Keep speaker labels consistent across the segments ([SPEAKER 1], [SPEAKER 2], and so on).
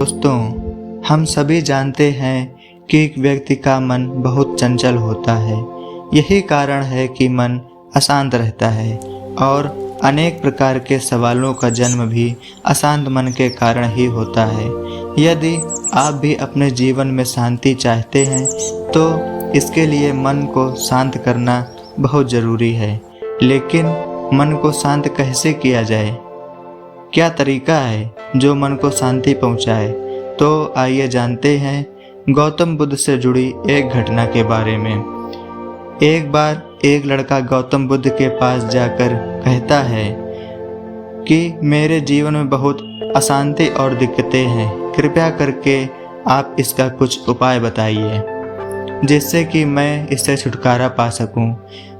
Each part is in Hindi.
[SPEAKER 1] दोस्तों, हम सभी जानते हैं कि एक व्यक्ति का मन बहुत चंचल होता है। यही कारण है कि मन अशांत रहता है और अनेक प्रकार के सवालों का जन्म भी अशांत मन के कारण ही होता है। यदि आप भी अपने जीवन में शांति चाहते हैं तो इसके लिए मन को शांत करना बहुत ज़रूरी है। लेकिन मन को शांत कैसे किया जाए? क्या तरीका है जो मन को शांति पहुंचाए? तो आइए जानते हैं गौतम बुद्ध से जुड़ी एक घटना के बारे में। एक बार एक लड़का गौतम बुद्ध के पास जाकर कहता है कि मेरे जीवन में बहुत अशांति और दिक्कतें हैं, कृपया करके आप इसका कुछ उपाय बताइए जिससे कि मैं इससे छुटकारा पा सकूं।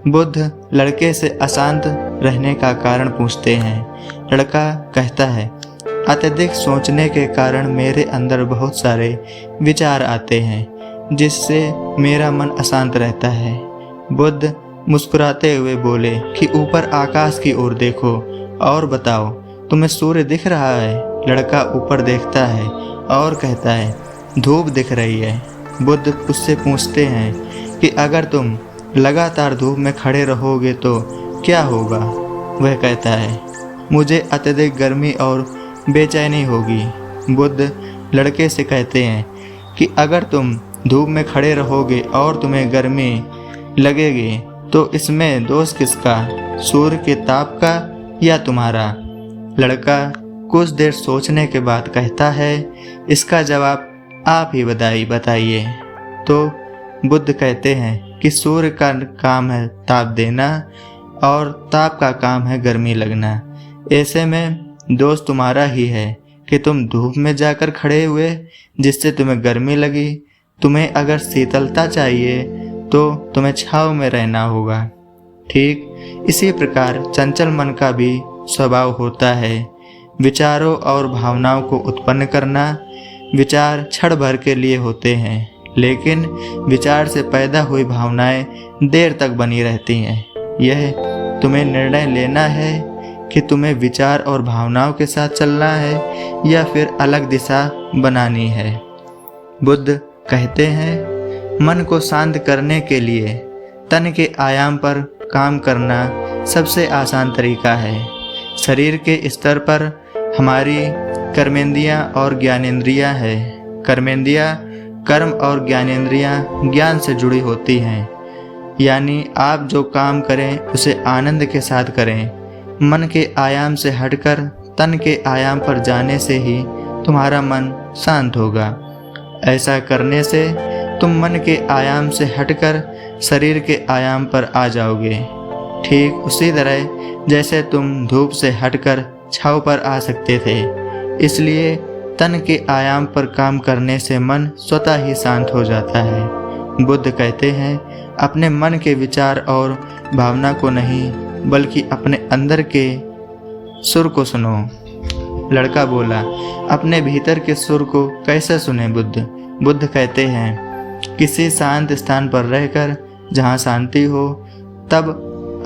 [SPEAKER 1] बुद्ध लड़के से अशांत रहने का कारण पूछते हैं। लड़का कहता है, अत्यधिक सोचने के कारण मेरे अंदर बहुत सारे विचार आते हैं जिससे मेरा मन अशांत रहता है। बुद्ध मुस्कुराते हुए बोले कि ऊपर आकाश की ओर देखो और बताओ, तुम्हें सूर्य दिख रहा है? लड़का ऊपर देखता है और कहता है, धूप दिख रही है। बुद्ध उससे पूछते हैं कि अगर तुम लगातार धूप में खड़े रहोगे तो क्या होगा? वह कहता है, मुझे अत्यधिक गर्मी और बेचैनी होगी। बुद्ध लड़के से कहते हैं कि अगर तुम धूप में खड़े रहोगे और तुम्हें गर्मी लगेगी तो इसमें दोष किसका, सूर्य के ताप का या तुम्हारा? लड़का कुछ देर सोचने के बाद कहता है, इसका जवाब आप ही बताइए। तो बुद्ध कहते हैं कि सूर्य का काम है ताप देना और ताप का काम है गर्मी लगना। ऐसे में दोष तुम्हारा ही है कि तुम धूप में जाकर खड़े हुए जिससे तुम्हें गर्मी लगी। तुम्हें अगर शीतलता चाहिए तो तुम्हें छांव में रहना होगा। ठीक इसी प्रकार चंचल मन का भी स्वभाव होता है विचारों और भावनाओं को उत्पन्न करना। विचार क्षण भर के लिए होते हैं, लेकिन विचार से पैदा हुई भावनाएं देर तक बनी रहती हैं। यह तुम्हें निर्णय लेना है कि तुम्हें विचार और भावनाओं के साथ चलना है या फिर अलग दिशा बनानी है। बुद्ध कहते हैं, मन को शांत करने के लिए तन के आयाम पर काम करना सबसे आसान तरीका है। शरीर के स्तर पर हमारी कर्मेंद्रियां और ज्ञानेंद्रियां हैं। कर्मेंद्रियां कर्म और ज्ञानेंद्रियां ज्ञान से जुड़ी होती हैं, यानी आप जो काम करें उसे आनंद के साथ करें। मन के आयाम से हटकर तन के आयाम पर जाने से ही तुम्हारा मन शांत होगा। ऐसा करने से तुम मन के आयाम से हटकर शरीर के आयाम पर आ जाओगे। ठीक उसी तरह जैसे तुम धूप से हटकर छांव पर आ सकते थे। इसलिए तन के आयाम पर काम करने से मन स्वतः ही शांत हो जाता है। बुद्ध कहते हैं, अपने मन के विचार और भावना को नहीं बल्कि अपने अंदर के सुर को सुनो। लड़का बोला, अपने भीतर के सुर को कैसे सुने बुद्ध? बुद्ध कहते हैं, किसी शांत स्थान पर रहकर जहाँ शांति हो तब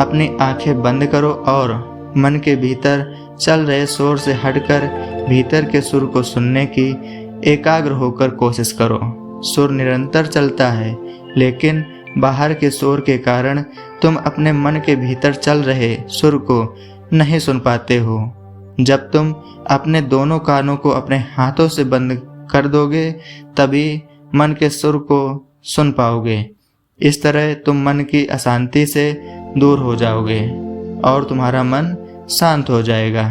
[SPEAKER 1] अपनी आंखें बंद करो और मन के भीतर चल रहे शोर से हटकर भीतर के सुर को सुनने की एकाग्र होकर कोशिश करो। सुर निरंतर चलता है, लेकिन बाहर के शोर के कारण तुम अपने मन के भीतर चल रहे सुर को नहीं सुन पाते हो। जब तुम अपने दोनों कानों को अपने हाथों से बंद कर दोगे तभी मन के सुर को सुन पाओगे। इस तरह तुम मन की अशांति से दूर हो जाओगे और तुम्हारा मन शांत हो जाएगा।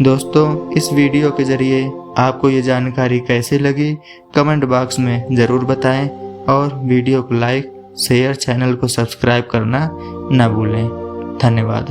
[SPEAKER 1] दोस्तों, इस वीडियो के जरिए आपको ये जानकारी कैसी लगी कमेंट बॉक्स में ज़रूर बताएं और वीडियो को लाइक शेयर चैनल को सब्सक्राइब करना न भूलें। धन्यवाद।